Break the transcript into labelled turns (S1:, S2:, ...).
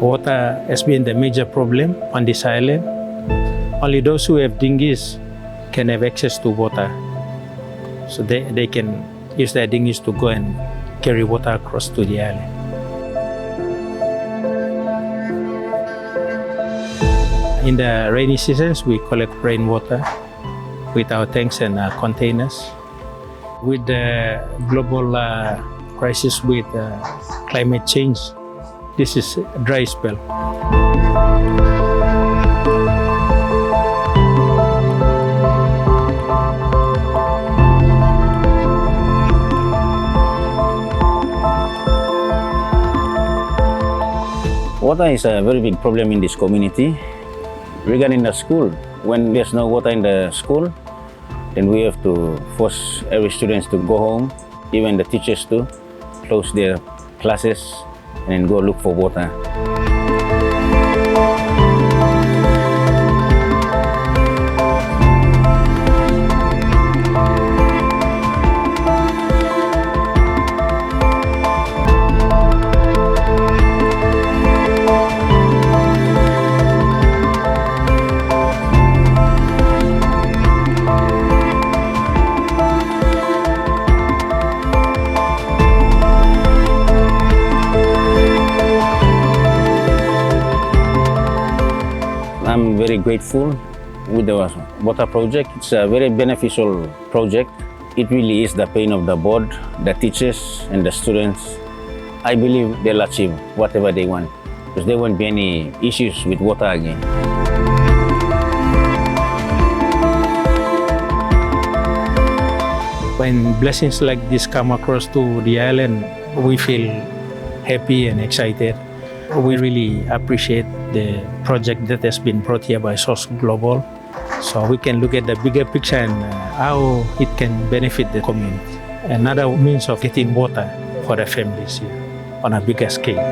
S1: Water has been the major problem on this island. Only those who have dinghies can have access to water. So they can use their dinghies to go and carry water across to the island. In the rainy seasons, we collect rainwater with our tanks and containers. With the global crisis with climate change, this is a dry spell.
S2: Water is a very big problem in this community. Regarding the school, when there's no water in the school, then we have to force every student to go home, even the teachers to close their classes and then go look for water. I'm very grateful with the water project. It's a very beneficial project. It really is the pain of the board, the teachers and the students. I believe they'll achieve whatever they want because there won't be any issues with water again.
S1: When blessings like this come across to the island, we feel happy and excited. We really appreciate the project that has been brought here by SOURCE Global, so we can look at the bigger picture and how it can benefit the community. Another means of getting water for the families here on a bigger scale.